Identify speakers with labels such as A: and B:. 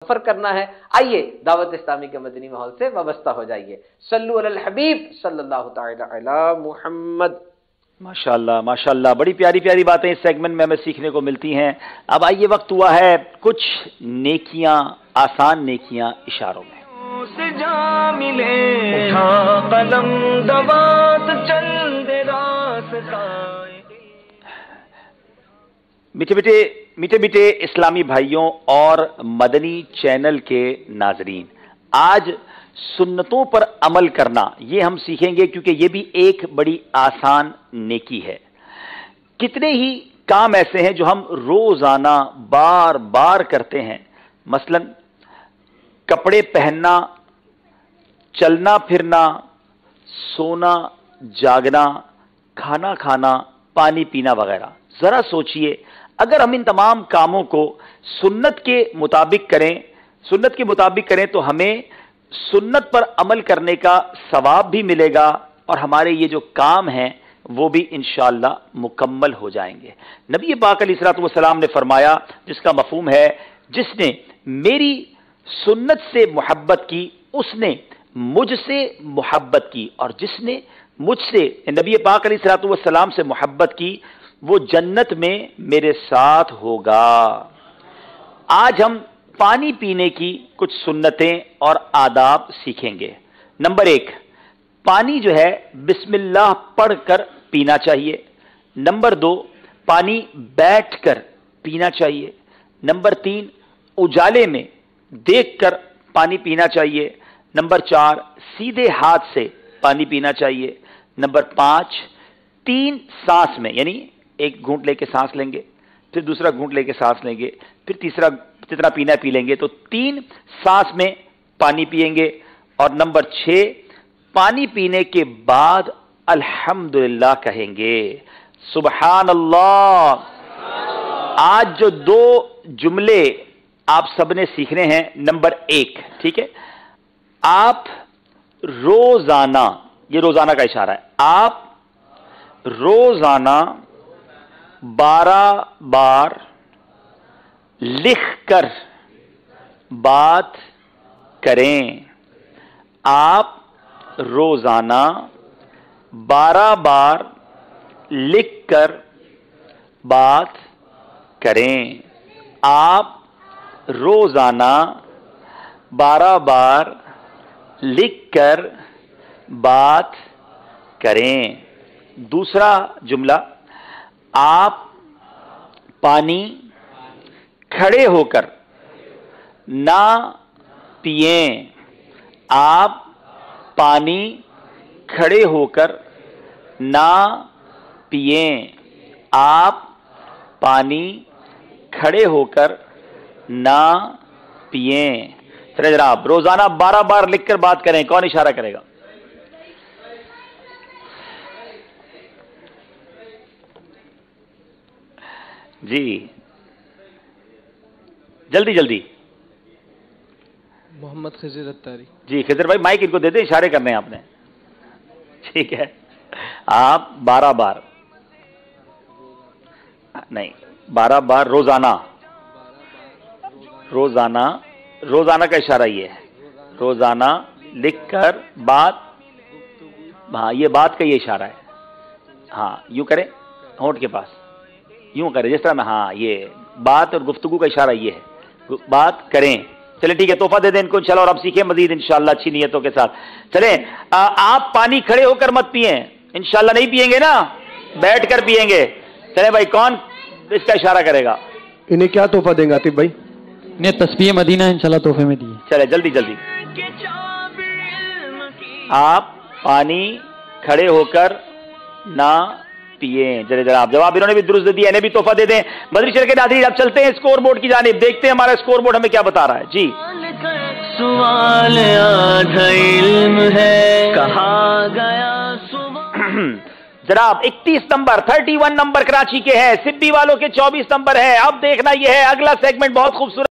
A: سفر کرنا ہے، آئیے دعوت اسلامی کے مدنی ماحول سے وابستہ ہو جائیے۔ صلو علی الحبیب صلی اللہ تعالی علی محمد۔
B: ماشاءاللہ ماشاءاللہ، بڑی پیاری پیاری باتیں اس سیگمنٹ میں ہمیں سیکھنے کو ملتی ہیں۔ اب آئیے وقت ہوا ہے کچھ نیکیاں، آسان نیکیاں اشاروں میں۔
C: سے جا ملے اٹھا قلم دوات چل دے راستہ۔
B: میٹھے میٹھے اسلامی بھائیوں اور مدنی چینل کے ناظرین، آج سنتوں پر عمل کرنا یہ ہم سیکھیں گے، کیونکہ یہ بھی ایک بڑی آسان نیکی ہے۔ کتنے ہی کام ایسے ہیں جو ہم روزانہ بار بار کرتے ہیں، مثلا کپڑے پہننا، چلنا پھرنا، سونا جاگنا، کھانا کھانا، پانی پینا وغیرہ۔ ذرا سوچئے اگر ہم ان تمام کاموں کو سنت کے مطابق کریں تو ہمیں سنت پر عمل کرنے کا ثواب بھی ملے گا، اور ہمارے یہ جو کام ہیں وہ بھی انشاءاللہ مکمل ہو جائیں گے۔ نبی پاک علیہ الصلوۃ والسلام نے فرمایا، جس کا مفہوم ہے جس نے میری سنت سے محبت کی اس نے مجھ سے محبت کی، اور جس نے مجھ سے نبی پاک علیہ الصلوۃ والسلام سے محبت کی وہ جنت میں میرے ساتھ ہوگا۔ آج ہم پانی پینے کی کچھ سنتیں اور آداب سیکھیں گے۔ نمبر 1، پانی جو ہے بسم اللہ پڑھ کر پینا چاہیے۔ نمبر 2، پانی بیٹھ کر پینا چاہیے۔ نمبر 3، اجالے میں دیکھ کر پانی پینا چاہیے۔ نمبر 4، سیدھے ہاتھ سے پانی پینا چاہیے۔ نمبر 5، 3 سانس میں، یعنی ایک گھونٹ لے کے سانس لیں گے، پھر دوسرا گھونٹ لے کے سانس لیں گے، پھر تیسرا جتنا پینا پی لیں گے، تو 3 سانس میں پانی پئیں گے۔ اور نمبر 6، پانی پینے کے بعد الحمدللہ کہیں گے، سبحان اللہ۔ آج جو 2 جملے آپ سب نے سیکھنے ہیں، نمبر 1، ٹھیک ہے، آپ روزانہ، یہ روزانہ کا اشارہ ہے، آپ روزانہ 12 بار لکھ کر بات کریں۔ آپ روزانہ 12 بار لکھ کر بات کریں۔ آپ روزانہ 12 بار لکھ کر بات کریں۔ دوسرا جملہ، آپ پانی کھڑے ہو کر نہ پئیں۔ آپ پانی کھڑے ہو کر نہ پئیں۔ آپ پانی کھڑے ہو کر نہ پئیں۔ چلے جناب، روزانہ 12 بار لکھ کر بات کریں۔ کون اشارہ کرے گا؟ جی جلدی جلدی۔
D: محمد خضر اتاری۔
B: جی خضر بھائی مائک ان کو دے دیں، اشارے کرنے ہیں آپ نے، ٹھیک ہے۔ آپ 12 بار نہیں، 12 بار روزانہ روزانہ کا اشارہ یہ ہے، روزانہ لکھ کر بات، ہاں یہ بات کا یہ اشارہ ہے، ہاں یوں کریں ہونٹ کے پاس، یوں کریں جس طرح میں، ہاں یہ بات اور گفتگو کا اشارہ یہ ہے، بات کریں۔ چلیں ٹھیک ہے، تحفہ دے دیں ان کو انشاءاللہ، اور اب سیکھیں مزید انشاءاللہ اچھی نیتوں کے ساتھ۔ چلیں، آپ پانی کھڑے ہو کر مت پئیں، انشاءاللہ نہیں پئیں گے نا، بیٹھ کر پئیں گے۔ چلیں بھائی، کون اس کا اشارہ کرے گا؟
D: انہیں کیا تحفہ دیں گے عاطف بھائی؟
E: انہیں تسبیح مدینہ انشاءاللہ تحفے میں دیے۔
B: چلے جلدی جلدی۔ آپ پانی کھڑے ہو کر نہ پئیں۔ چلے جناب، جواب انہوں نے بھی درست دیا، انہیں بھی تحفہ دے دیں۔ مدنی چینل کے ناظرین، اب چلتے ہیں اسکور بورڈ کی جانب، دیکھتے ہیں ہمارا اسکور بورڈ ہمیں کیا بتا رہا ہے۔ جی
C: سوال آدھا علم ہے، کہا گیا
B: جناب 31 نمبر 31 نمبر کراچی کے ہیں، سبی والوں کے 24 نمبر ہے۔ اب دیکھنا یہ ہے اگلا سیگمنٹ بہت خوبصورت